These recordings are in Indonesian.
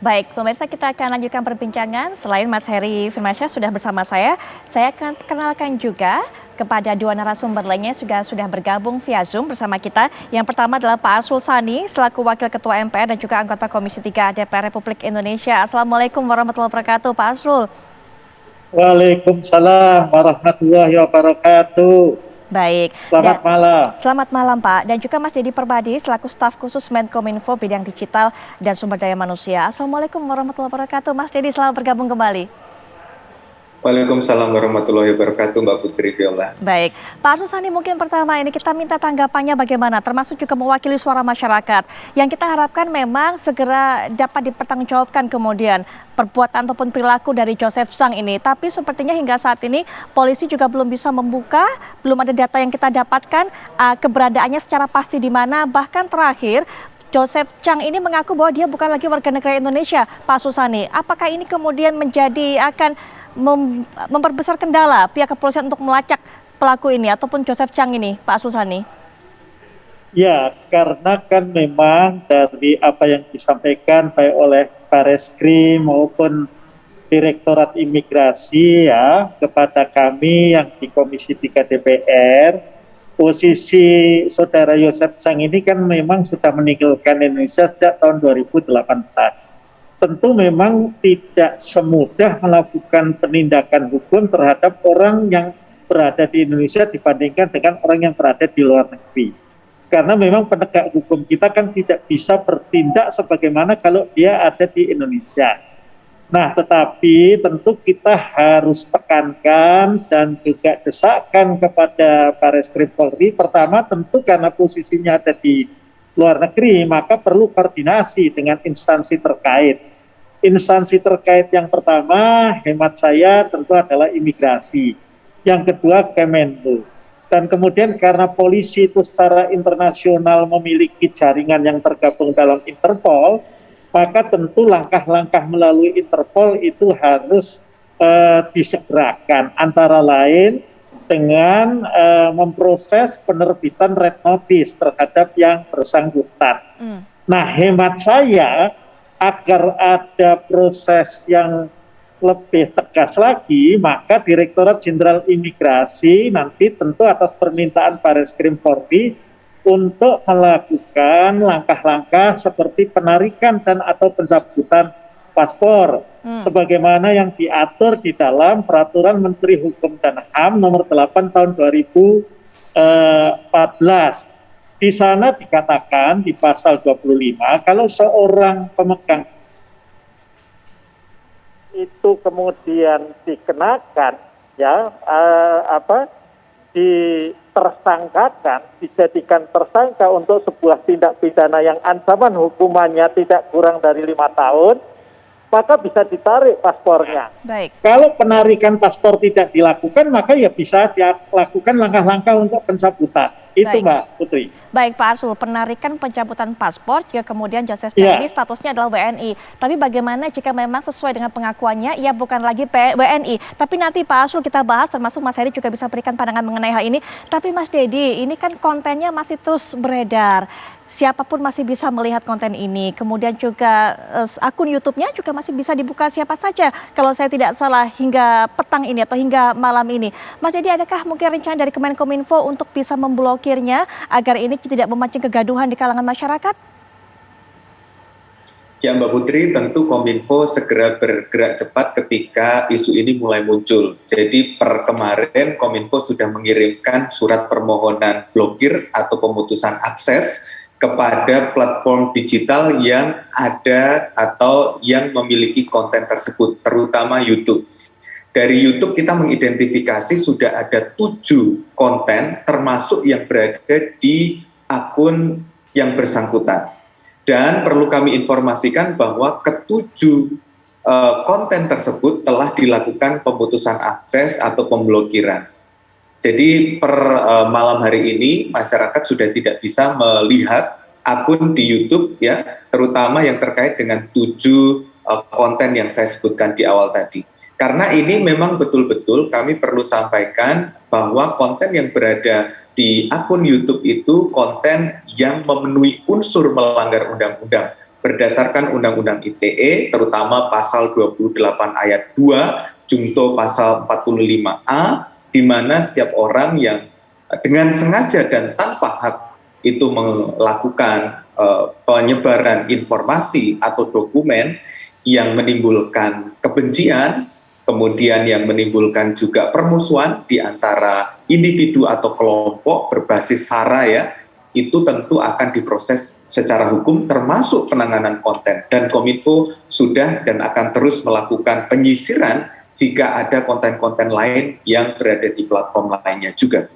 Baik, pemirsa kita akan lanjutkan perbincangan. Selain Mas Heri Firmansyah sudah bersama saya akan kenalkan juga kepada dua narasumber lainnya juga sudah bergabung via Zoom bersama kita. Yang pertama adalah Pak Arsul Sani selaku Wakil Ketua MPR dan juga anggota Komisi 3 DPR Republik Indonesia. Assalamualaikum warahmatullahi wabarakatuh, Pak Arsul. Waalaikumsalam warahmatullahi wabarakatuh. Baik. Selamat malam. Selamat malam Pak. Dan juga Mas Dedi Permadi selaku staf khusus Menkominfo bidang digital dan sumber daya manusia. Assalamualaikum warahmatullahi wabarakatuh. Mas Dedi selamat bergabung kembali. Waalaikumsalam warahmatullahi wabarakatuh, Mbak Putri Viola. Baik, Pak Arsul Sani mungkin pertama ini kita minta tanggapannya bagaimana, termasuk juga mewakili suara masyarakat. Yang kita harapkan memang segera dapat dipertanggungjawabkan kemudian perbuatan ataupun perilaku dari Joseph Zhang ini. Tapi sepertinya hingga saat ini polisi juga belum bisa membuka, belum ada data yang kita dapatkan keberadaannya secara pasti di mana. Bahkan terakhir Joseph Zhang ini mengaku bahwa dia bukan lagi warga negara Indonesia, Pak Arsul Sani. Apakah ini kemudian menjadi akan memperbesar kendala pihak kepolisian untuk melacak pelaku ini ataupun Joseph Zhang ini, Pak Arsul Sani? Ya, karena kan memang dari apa yang disampaikan baik oleh Bareskrim maupun Direktorat Imigrasi ya kepada kami yang di Komisi 3 DPR, posisi saudara Joseph Zhang ini kan memang sudah meninggalkan Indonesia sejak tahun 2018. Tentu memang tidak semudah melakukan penindakan hukum terhadap orang yang berada di Indonesia dibandingkan dengan orang yang berada di luar negeri. Karena memang penegak hukum kita kan tidak bisa bertindak sebagaimana kalau dia ada di Indonesia. Nah, tetapi tentu kita harus tekankan dan juga desakkan kepada Bareskrim Polri. Pertama tentu karena posisinya ada di luar negeri, maka perlu koordinasi dengan instansi terkait. Instansi terkait yang pertama, hemat saya tentu adalah imigrasi. Yang kedua, Kemenlu. Dan kemudian karena polisi itu secara internasional memiliki jaringan yang tergabung dalam Interpol, maka tentu langkah-langkah melalui Interpol itu harus disegerakan. Antara lain dengan memproses penerbitan red notice terhadap yang bersangkutan. Nah, hemat saya, agar ada proses yang lebih tegas lagi, maka Direktorat Jenderal Imigrasi nanti tentu atas permintaan Bareskrim Polri untuk melakukan langkah-langkah seperti penarikan dan atau pencabutan paspor, sebagaimana yang diatur di dalam Peraturan Menteri Hukum dan HAM nomor 8 tahun 2014. Di sana dikatakan di pasal 25 kalau seorang pemegang itu kemudian dikenakan ditersangkakan, dijadikan tersangka untuk sebuah tindak pidana yang ancaman hukumannya tidak kurang dari 5 tahun, maka bisa ditarik paspornya. Baik. Kalau penarikan paspor tidak dilakukan, maka ya bisa dilakukan langkah-langkah untuk pencabutan. Itu baik, Mbak Putri. Baik Pak Arsul, penarikan pencabutan paspor jika kemudian Joseph Zhang ini statusnya adalah WNI. Tapi bagaimana jika memang sesuai dengan pengakuannya ia bukan lagi WNI. Tapi nanti Pak Arsul kita bahas, termasuk Mas Heri juga bisa berikan pandangan mengenai hal ini. Tapi Mas Dedi, ini kan kontennya masih terus beredar. Siapapun masih bisa melihat konten ini. Kemudian juga akun YouTube-nya juga masih bisa dibuka siapa saja. Kalau saya tidak salah hingga petang ini atau hingga malam ini. Mas Dedi, adakah mungkin rencana dari Kemenkominfo untuk bisa memblokirnya agar ini tidak memancing kegaduhan di kalangan masyarakat? Ya Mbak Putri, tentu Kominfo segera bergerak cepat ketika isu ini mulai muncul. Jadi per kemarin Kominfo sudah mengirimkan surat permohonan blokir atau pemutusan akses kepada platform digital yang ada atau yang memiliki konten tersebut, terutama YouTube. Dari YouTube kita mengidentifikasi sudah ada 7 konten termasuk yang berada di akun yang bersangkutan. Dan perlu kami informasikan bahwa ketujuh konten tersebut telah dilakukan pemutusan akses atau pemblokiran. Jadi per malam hari ini masyarakat sudah tidak bisa melihat akun di YouTube ya, terutama yang terkait dengan 7 konten yang saya sebutkan di awal tadi. Karena ini memang betul-betul kami perlu sampaikan bahwa konten yang berada di akun YouTube itu konten yang memenuhi unsur melanggar undang-undang, berdasarkan Undang-Undang ITE, terutama pasal 28 ayat 2, Jungto pasal 45A, di mana setiap orang yang dengan sengaja dan tanpa hak itu melakukan penyebaran informasi atau dokumen yang menimbulkan kebencian, kemudian yang menimbulkan juga permusuhan di antara individu atau kelompok berbasis SARA ya, itu tentu akan diproses secara hukum termasuk penanganan konten. Dan Kominfo sudah dan akan terus melakukan penyisiran jika ada konten-konten lain yang berada di platform lainnya juga.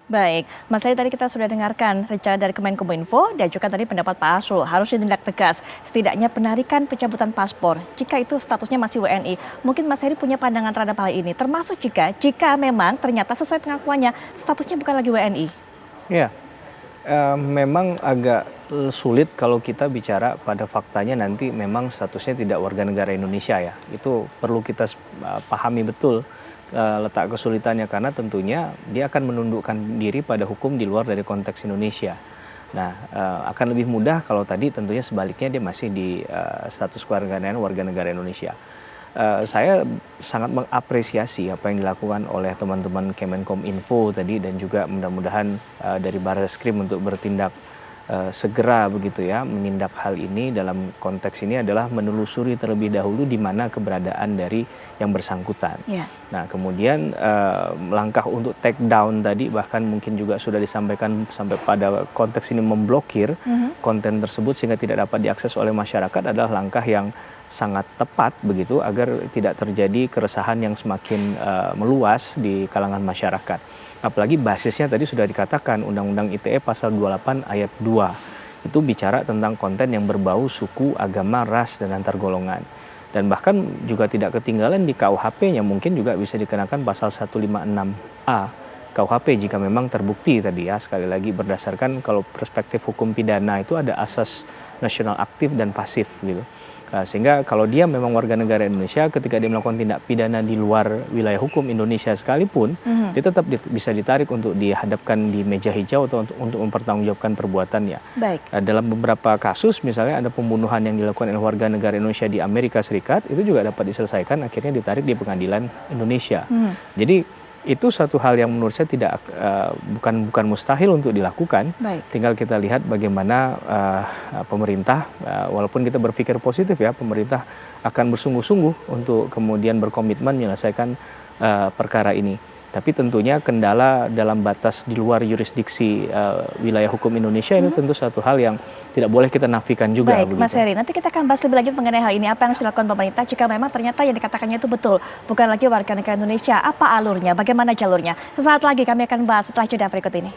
Baik, Mas Heri, tadi kita sudah dengarkan rencana dari Kemenkominfo dan juga tadi pendapat Pak Asrul harus ditindak tegas, setidaknya penarikan pencabutan paspor jika itu statusnya masih WNI. Mungkin Mas Heri punya pandangan terhadap hal ini, termasuk jika memang ternyata sesuai pengakuannya statusnya bukan lagi WNI. Ya, memang agak sulit kalau kita bicara pada faktanya nanti memang statusnya tidak warga negara Indonesia ya. Itu perlu kita pahami betul letak kesulitannya, karena tentunya dia akan menundukkan diri pada hukum di luar dari konteks Indonesia. Nah, akan lebih mudah kalau tadi tentunya sebaliknya dia masih di status warga negara Indonesia. Saya sangat mengapresiasi apa yang dilakukan oleh teman-teman Kemenkominfo tadi, dan juga mudah-mudahan dari Barreskrim untuk bertindak segera begitu ya, menindak hal ini. Dalam konteks ini adalah menelusuri terlebih dahulu di mana keberadaan dari yang bersangkutan. Yeah. Nah, kemudian langkah untuk take down tadi bahkan mungkin juga sudah disampaikan sampai pada konteks ini memblokir konten tersebut sehingga tidak dapat diakses oleh masyarakat adalah langkah yang sangat tepat begitu agar tidak terjadi keresahan yang semakin meluas di kalangan masyarakat. Apalagi basisnya tadi sudah dikatakan Undang-Undang ITE pasal 28 ayat 2 itu bicara tentang konten yang berbau suku, agama, ras, dan antar golongan. Dan bahkan juga tidak ketinggalan di KUHP-nya mungkin juga bisa dikenakan pasal 156A KUHP jika memang terbukti tadi ya, sekali lagi berdasarkan kalau perspektif hukum pidana itu ada asas nasional aktif dan pasif gitu. Sehingga kalau dia memang warga negara Indonesia, ketika dia melakukan tindak pidana di luar wilayah hukum Indonesia sekalipun, dia tetap bisa ditarik untuk dihadapkan di meja hijau atau untuk mempertanggungjawabkan perbuatannya. Baik. Dalam beberapa kasus misalnya ada pembunuhan yang dilakukan oleh warga negara Indonesia di Amerika Serikat, itu juga dapat diselesaikan akhirnya ditarik di pengadilan Indonesia. Jadi itu satu hal yang menurut saya tidak bukan mustahil untuk dilakukan. Baik. Tinggal kita lihat bagaimana pemerintah, walaupun kita berpikir positif ya, pemerintah akan bersungguh-sungguh untuk kemudian berkomitmen menyelesaikan perkara ini. Tapi tentunya kendala dalam batas di luar yurisdiksi wilayah hukum Indonesia ini tentu satu hal yang tidak boleh kita nafikan juga. Baik, begitu. Mas Heri, nanti kita akan bahas lebih lanjut mengenai hal ini. Apa yang harus dilakukan pemerintah jika memang ternyata yang dikatakannya itu betul, bukan lagi warga negara Indonesia. Apa alurnya, bagaimana jalurnya? Sesaat lagi kami akan bahas setelah jeda berikut ini.